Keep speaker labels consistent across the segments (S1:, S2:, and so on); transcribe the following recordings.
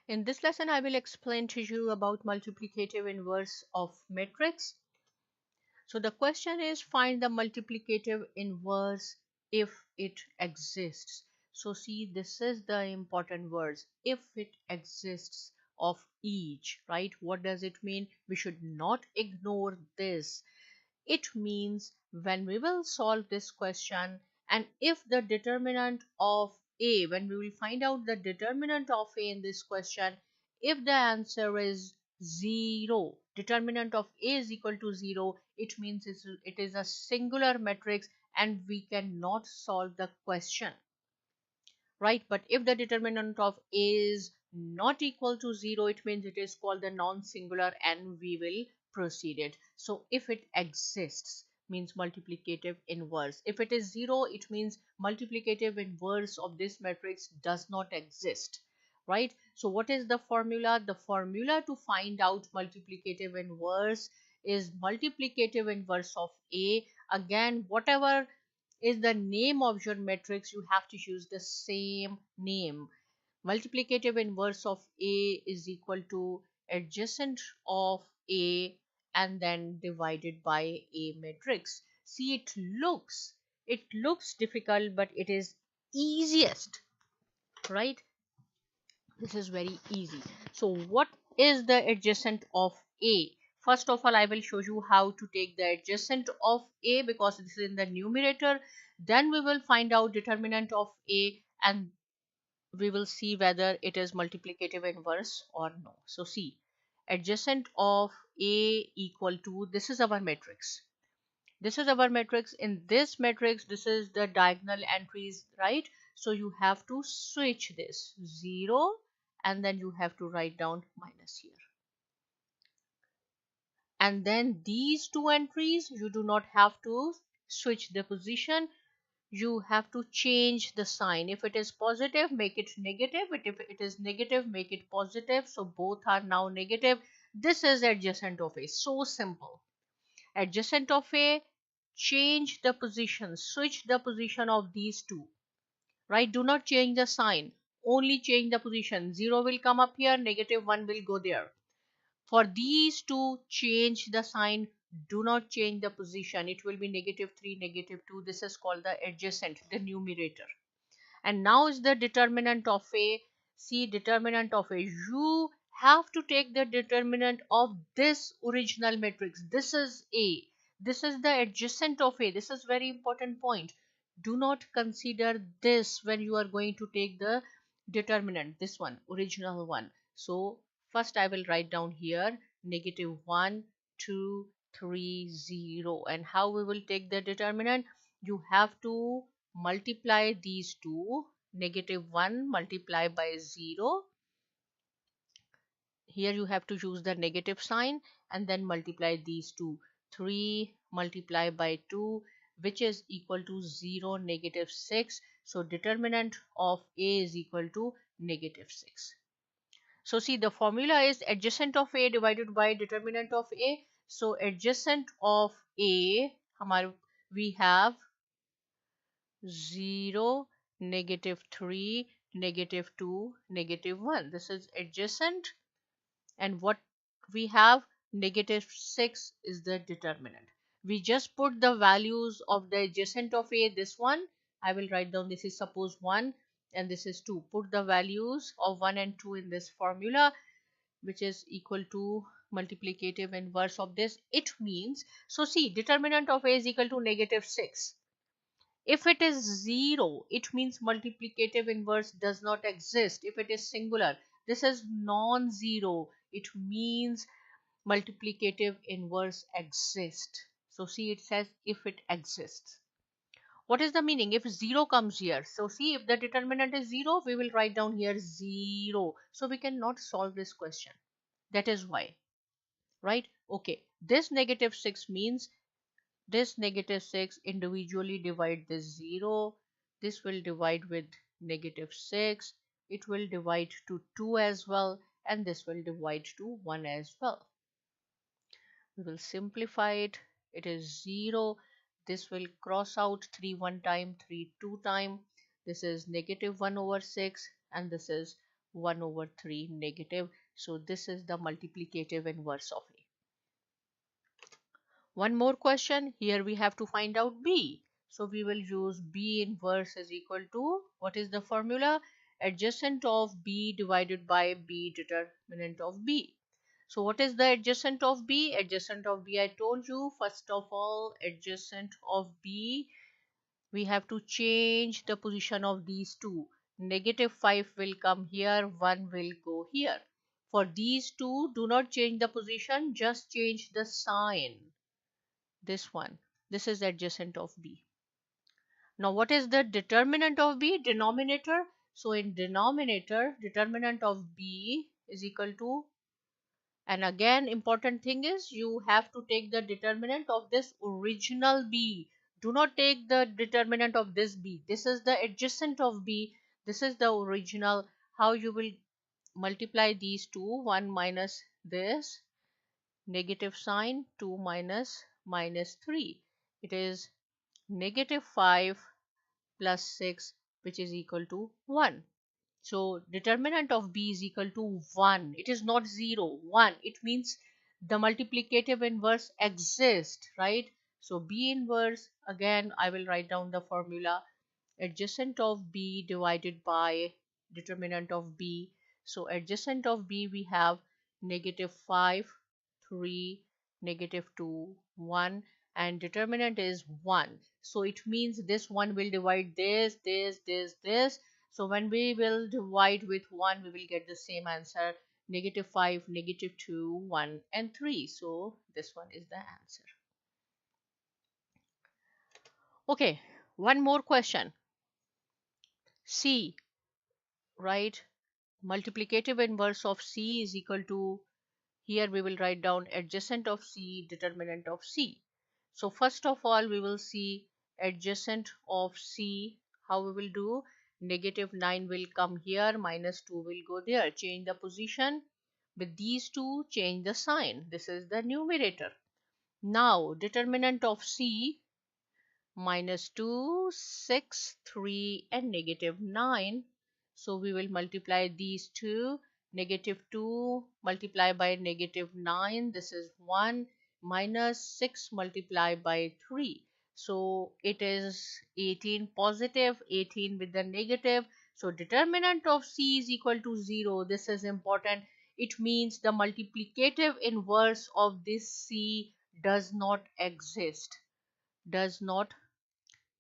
S1: In this lesson, I will explain to you about multiplicative inverse of matrix. So the question is, find the multiplicative inverse if it exists. So see, this is the important words, if it exists of each, right? What does it mean? We should not ignore this. It means when we will solve this question, and if the determinant of A, when we will find out the determinant of A in this question, if the answer is 0, determinant of A is equal to 0, it means it is a singular matrix and we cannot solve the question, right? But if the determinant of A is not equal to 0, it means it is called the non-singular and we will proceed it. So if it exists means multiplicative inverse. If it is 0, it means multiplicative inverse of this matrix does not exist, right? So what is the formula? The formula to find out multiplicative inverse is multiplicative inverse of A. Again, whatever is the name of your matrix, you have to use the same name. Multiplicative inverse of A is equal to adjacent of A and then divided by A matrix. See, it looks difficult, but it is easiest, right? This is very easy. So what is the adjacent of A? First of all, I will show you how to take the adjacent of A because this is in the numerator. Then we will find out determinant of A and we will see whether it is multiplicative inverse or no. So see, adjacent of A equal to, this is our matrix. This is our matrix. In this matrix, this is the diagonal entries, right? So you have to switch this 0 and then you have to write down minus here. And then these two entries, you do not have to switch the position. You have to change the sign. If it is positive, make it negative. If it is negative, make it positive. So both are now negative. This is adjacent of A. So simple. Adjacent of A, change the position, switch the position of these two, right? Do not change the sign, only change the position. 0 will come up here, negative 1 will go there. For these two, change the sign, do not change the position. It will be negative 3, negative 2. This is called the adjacent, the numerator. And now is the determinant of A. See, determinant of A. You have to take the determinant of this original matrix. This is A. This is the adjacent of A. This is very important point. Do not consider this when you are going to take the determinant. This one, original one. So first I will write down here negative 1, 2, 3, 0. And how we will take the determinant? You have to multiply these two, negative 1 multiplied by 0. Here you have to use the negative sign and then multiply these two. 3 multiplied by 2, which is equal to 0, negative 6. So determinant of A is equal to negative 6. So see, the formula is adjacent of A divided by determinant of A. So adjacent of A, we have 0, negative 3, negative 2, negative 1. This is adjacent. And what we have, negative 6 is the determinant. We just put the values of the adjacent of A. This one, I will write down, this is suppose 1 and this is 2. Put the values of 1 and 2 in this formula, which is equal to multiplicative inverse of this. It means, so see, determinant of A is equal to negative 6. If it is 0, it means multiplicative inverse does not exist. If it is singular, this is non-zero. It means multiplicative inverse exists. So see, it says if it exists. What is the meaning? If 0 comes here, so see, if the determinant is 0, we will write down here 0. So we cannot solve this question. That is why, right? Okay, this negative 6 means this negative 6 individually divide this 0. This will divide with negative 6. It will divide to 2 as well. And this will divide to 1 as well. We will simplify it. It is 0. This will cross out 3 1 time, 3 2 time. This is negative 1 over 6. And this is 1 over 3 negative. So this is the multiplicative inverse of A. One more question. Here we have to find out B. So we will use B inverse is equal to, what is the formula? Adjacent of B divided by B determinant of B. So what is the adjacent of B? Adjacent of B, I told you, first of all, adjacent of B, we have to change the position of these two. Negative 5 will come here, 1 will go here. For these two, do not change the position, just change the sign. This one. This is adjacent of B. Now what is the determinant of B? Denominator. So in denominator, determinant of B is equal to, and again important thing is you have to take the determinant of this original B. Do not take the determinant of this B. This is the adjacent of B. This is the original. How you will multiply these two? 1 minus this negative sign, 2 minus minus 3. It is negative 5 plus 6, which is equal to 1. So determinant of B is equal to 1. It is not 0, 1. It means the multiplicative inverse exists, right? So B inverse, again I will write down the formula. Adjacent of B divided by determinant of B. So adjacent of B we have negative 5, 3, negative 2, 1, and determinant is 1. So it means this one will divide this. So when we will divide with 1, we will get the same answer. Negative 5, negative 2, 1, and 3. So this one is the answer. Okay, one more question. C, right? Multiplicative inverse of C is equal to, here we will write down adjacent of C, determinant of C. So first of all we will see adjacent of C. How we will do? Negative 9 will come here, minus 2 will go there. Change the position. With these two, change the sign. This is the numerator. Now determinant of C, minus 2, 6, 3, and negative 9. So we will multiply these two. Negative 2 multiplied by negative 9. This is 1 minus 6 multiplied by 3. So it is 18 positive, 18 with the negative. So determinant of C is equal to 0. This is important. It means the multiplicative inverse of this C does not exist. Does not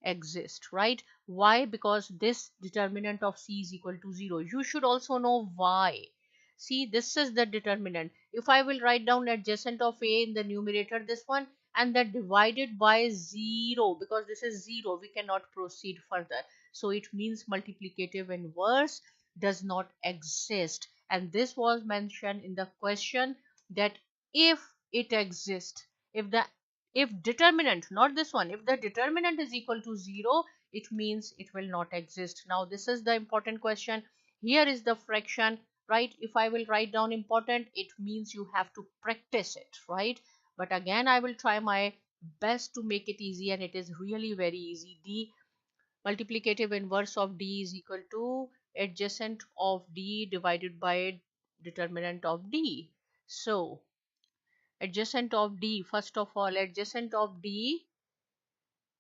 S1: exist, right? Why? Because this determinant of C is equal to 0. You should also know why. See, this is the determinant. If I will write down adjacent of A in the numerator, this one, and then divided by 0, because this is 0, we cannot proceed further. So it means multiplicative inverse does not exist. And this was mentioned in the question that if it exists, if determinant, not this one, if the determinant is equal to 0, it means it will not exist. Now this is the important question. Here is the fraction, right? If I will write down important, it means you have to practice it, right? But again I will try my best to make it easy, and it is really very easy. D, multiplicative inverse of D is equal to adjacent of D divided by determinant of D. So adjacent of D, first of all, adjacent of D,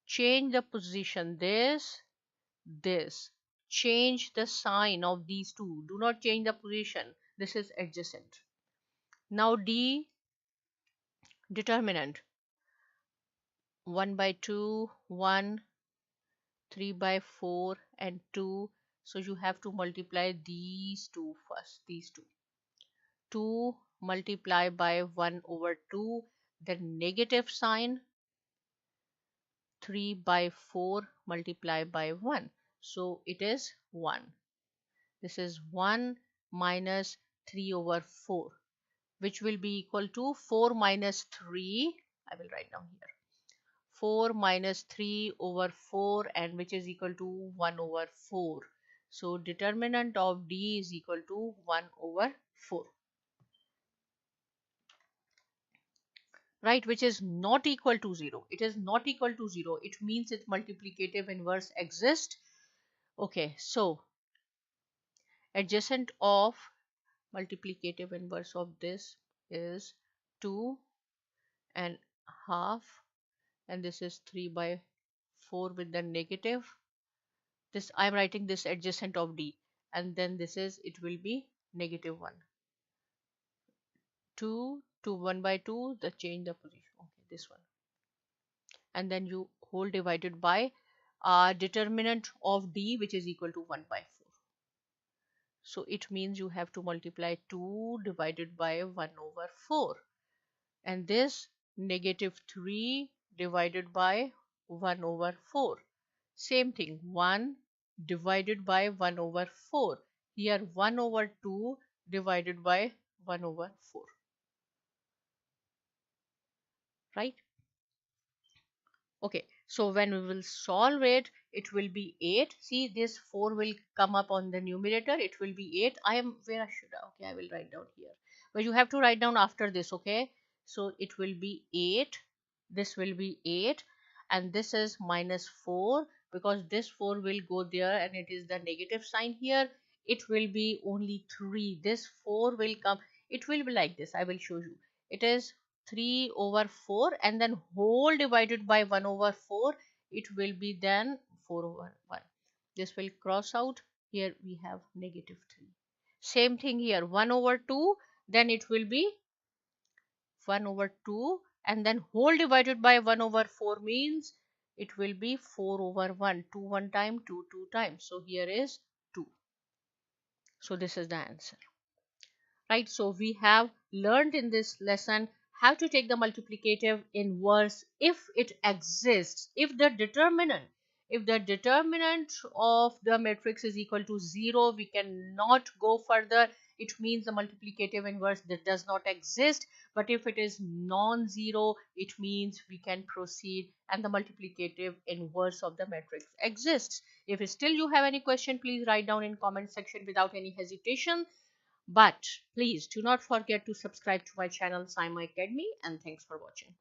S1: change the position, this, change the sign of these two, do not change the position. This is adjacent. Now D, determinant, 1 by 2, 1, 3 by 4, and 2. So you have to multiply these two first, these two. 2 multiply by 1 over 2, then negative sign, 3 by 4 multiplied by 1. So it is 1. This is 1 minus 3 over 4, which will be equal to 4 minus 3. I will write down here. 4 minus 3 over 4, and which is equal to 1 over 4. So determinant of D is equal to 1 over 4. Right, which is not equal to 0. It is not equal to 0. It means its multiplicative inverse exists. Okay, so Adjacent of multiplicative inverse of this is 2 and half, and this is 3 by 4 with the negative. This I'm writing this adjacent of D, and then this is, it will be negative 1. 2 to 1 by 2, the change the position. Okay, this one. And then you whole divided by determinant of D, which is equal to 1 by 4. So it means you have to multiply 2 divided by 1 over 4. And this negative 3 divided by 1 over 4. Same thing, 1 divided by 1 over 4. Here 1 over 2 divided by 1 over 4. Right? Okay, so when we will solve it, it will be 8. See, this 4 will come up on the numerator. It will be 8. Where I should, okay, I will write down here. But you have to write down after this, okay? So it will be 8. This will be 8. And this is minus 4, because this 4 will go there and it is the negative sign here. It will be only 3. This 4 will come. It will be like this. I will show you. It is 3 over 4, and then whole divided by 1 over 4, it will be then 4 over 1. This will cross out. Here we have negative 3. Same thing here, 1 over 2, then it will be 1 over 2, and then whole divided by 1 over 4 means it will be 4 over 1. 2 one time, 2 two times. So here is 2. So this is the answer. Right, so we have learned in this lesson how to take the multiplicative inverse if it exists. If the determinant of the matrix is equal to 0, we cannot go further. It means the multiplicative inverse that does not exist. But if it is non-zero, it means we can proceed and the multiplicative inverse of the matrix exists. If still you have any question, please write down in comment section without any hesitation. But please do not forget to subscribe to my channel Saima Academy, and thanks for watching.